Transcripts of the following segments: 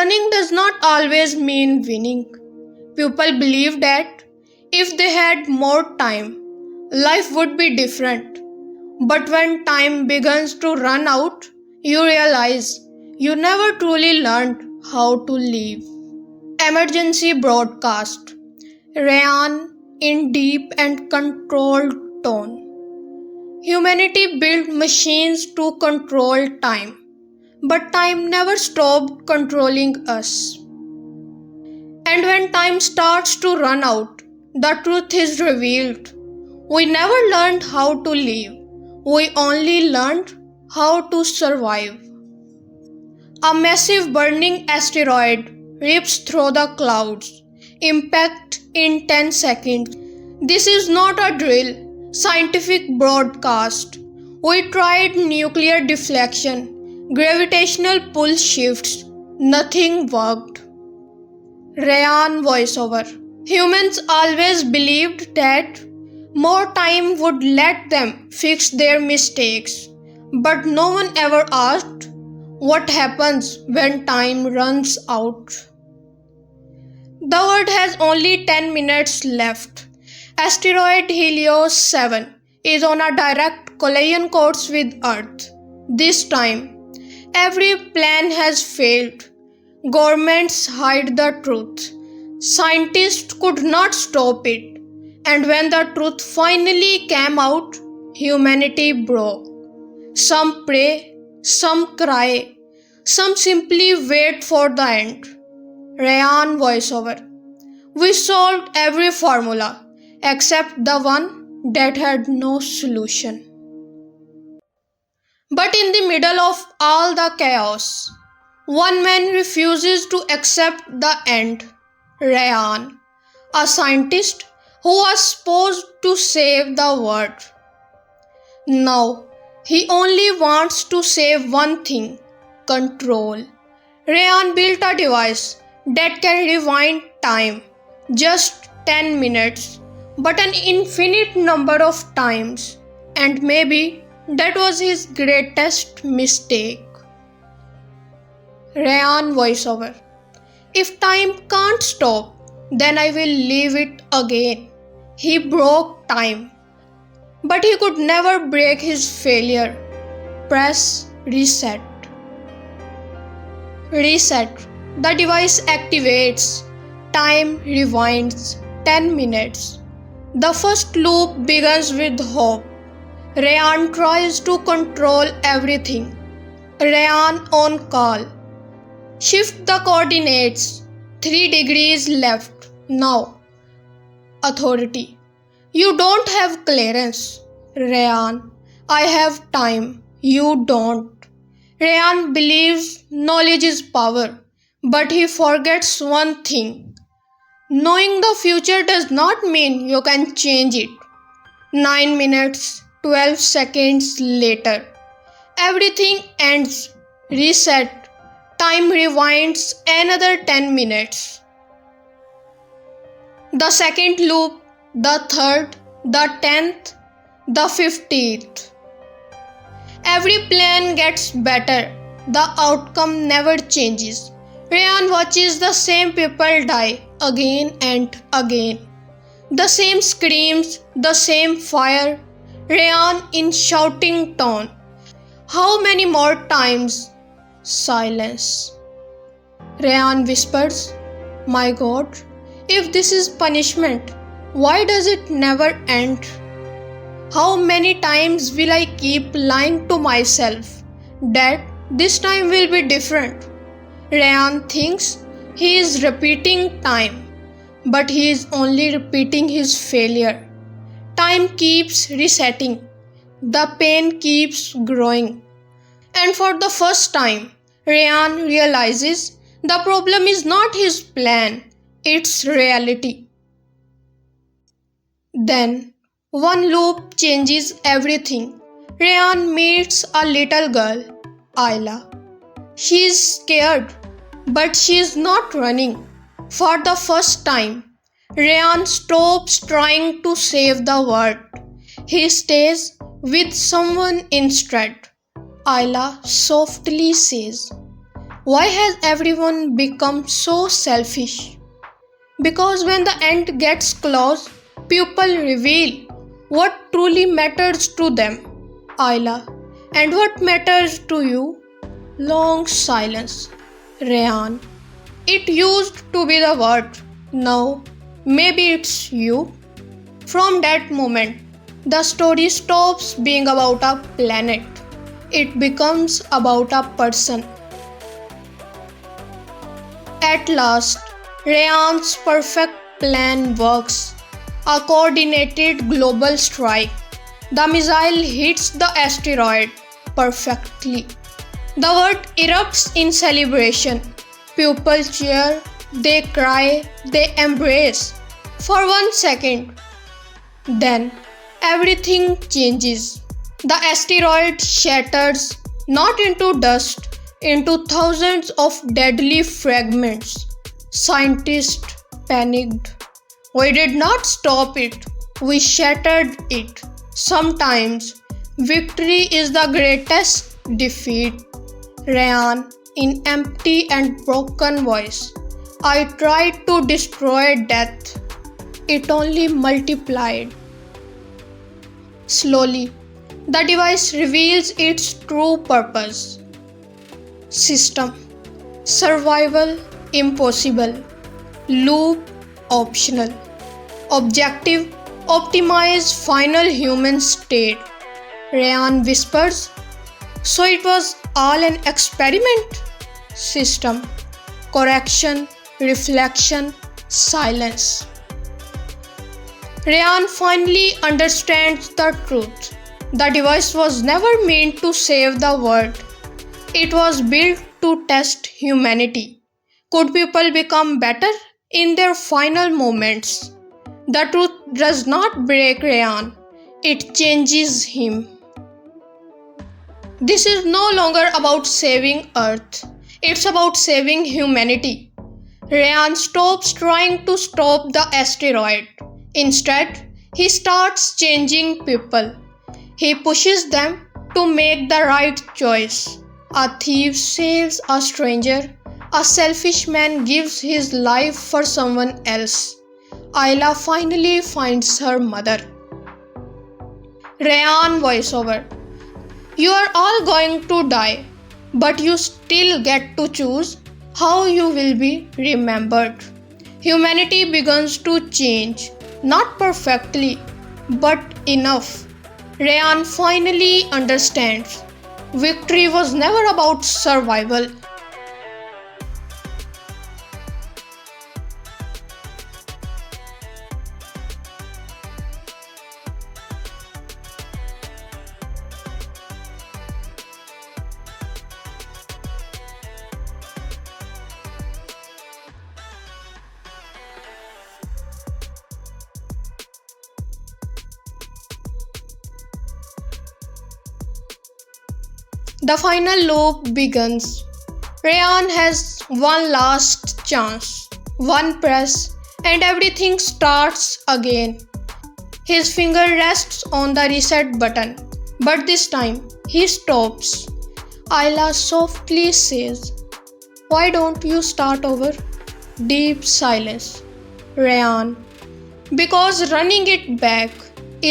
Running does not always mean winning. People believe that if they had more time, life would be different. But when time begins to run out, you realize you never truly learned how to live. Emergency broadcast. Ryan in deep and controlled tone. Humanity built machines to control time, but time never stopped controlling us. And when time starts to run out, the truth is revealed. We never learned how to live. We only learned how to survive. A massive burning asteroid rips through the clouds. Impact in 10 seconds. This is not a drill, scientific broadcast. We tried nuclear deflection, gravitational pull shifts. Nothing worked. Ryan voiceover. Humans always believed that more time would let them fix their mistakes. But no one ever asked what happens when time runs out. The world has only 10 minutes left. Asteroid Helios 7 is on a direct collision course with Earth. This time, every plan has failed. Governments hide the truth. Scientists could not stop it. And when the truth finally came out, humanity broke. Some pray, some cry, some simply wait for the end. Ryan voiceover. We solved every formula except the one that had no solution. But in the middle of all the chaos, one man refuses to accept the end. Ryan, a scientist who was supposed to save the world. Now, he only wants to save one thing: control. Ryan built a device that can rewind time, just 10 minutes, but an infinite number of times, and maybe that was his greatest mistake. Ryan voiceover. If time can't stop, then I will leave it again. He broke time, but he could never break his failure. Press reset. Reset. The device activates. Time rewinds 10 minutes. The first loop begins with hope. Ryan tries to control everything. Ryan on call. Shift the coordinates. 3 degrees left. Now. Authority. You don't have clearance. Ryan. I have time. You don't. Ryan believes knowledge is power, but he forgets one thing. Knowing the future does not mean you can change it. 9 minutes, 12 seconds later. Everything ends. Reset. Time rewinds another 10 minutes. The second loop, the third, the 10th, the 15th. Every plan gets better. The outcome never changes. Ryan watches the same people die again and again. The same screams, the same fire. Ryan in shouting tone. How many more times? Silence. Ryan whispers, My God, if this is punishment, why does it never end? How many times will I keep lying to myself that this time will be different? Ryan thinks he is repeating time, but he is only repeating his failure. Time keeps resetting. The pain keeps growing. And for the first time, Ryan realizes the problem is not his plan, it's reality. Then, one loop changes everything. Ryan meets a little girl, Ayla. She is scared, but she is not running. For the first time, Ryan stops trying to save the world. He stays with someone instead. Ayla softly says, Why has everyone become so selfish? Because when the end gets close, people reveal what truly matters to them. Ayla. And what matters to you? Long silence. Rayan. It used to be the word. Now, maybe it's you. From that moment, the story stops being about a planet. It becomes about a person. At last, Rayan's perfect plan works. A coordinated global strike. The missile hits the asteroid perfectly. The world erupts in celebration. People cheer, they cry, they embrace. For 1 second, then everything changes. The asteroid shatters not into dust, into thousands of deadly fragments. Scientists panicked. We did not stop it, we shattered it. Sometimes victory is the greatest defeat. Rayan, in empty and broken voice. I tried to destroy death. It only multiplied. Slowly, the device reveals its true purpose. System. Survival impossible. Loop optional. Objective optimize final human state. Rayan whispers. So it was all an experiment? System. Correction, reflection, silence. Rayan finally understands the truth. The device was never meant to save the world. It was built to test humanity. Could people become better in their final moments? The truth does not break Rayan, it changes him. This is no longer about saving Earth, it's about saving humanity. Rayan stops trying to stop the asteroid. Instead, he starts changing people. He pushes them to make the right choice. A thief saves a stranger. A selfish man gives his life for someone else. Ayla finally finds her mother. Rayan voiceover. You are all going to die, but you still get to choose how you will be remembered. Humanity begins to change, not perfectly, but enough. Rayan finally understands. Victory was never about survival. The final loop begins. Rayan has one last chance, one press, and everything starts again. His finger rests on the reset button, but this time he stops. Ayla softly says, "Why don't you start over?" Deep silence. Rayan, because running it back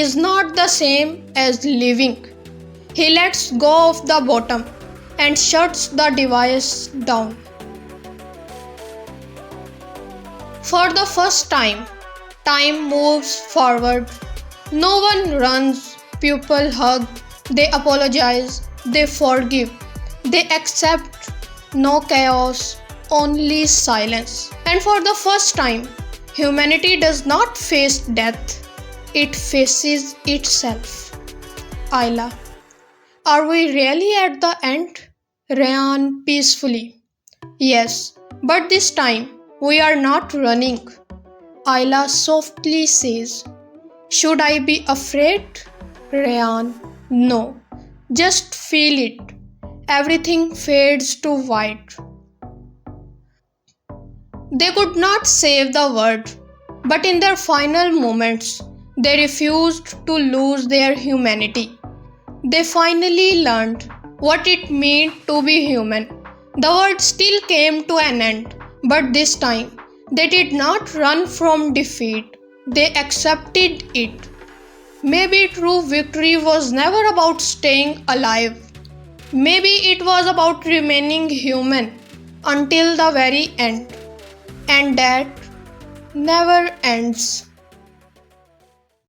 is not the same as living. He lets go of the bottom and shuts the device down. For the first time, time moves forward. No one runs, people hug, they apologize, they forgive, they accept. No chaos, only silence. And for the first time, humanity does not face death, it faces itself. Ayla. Are we really at the end? Rayan peacefully. Yes, but this time we are not running. Ayla softly says. Should I be afraid? Rayan. No. Just feel it. Everything fades to white. They could not save the world, but in their final moments, they refused to lose their humanity. They finally learned what it meant to be human, The world still came to an end, but this time they did not run from defeat, they accepted it. Maybe true victory was never about staying alive. Maybe it was about remaining human until the very end. And that never ends.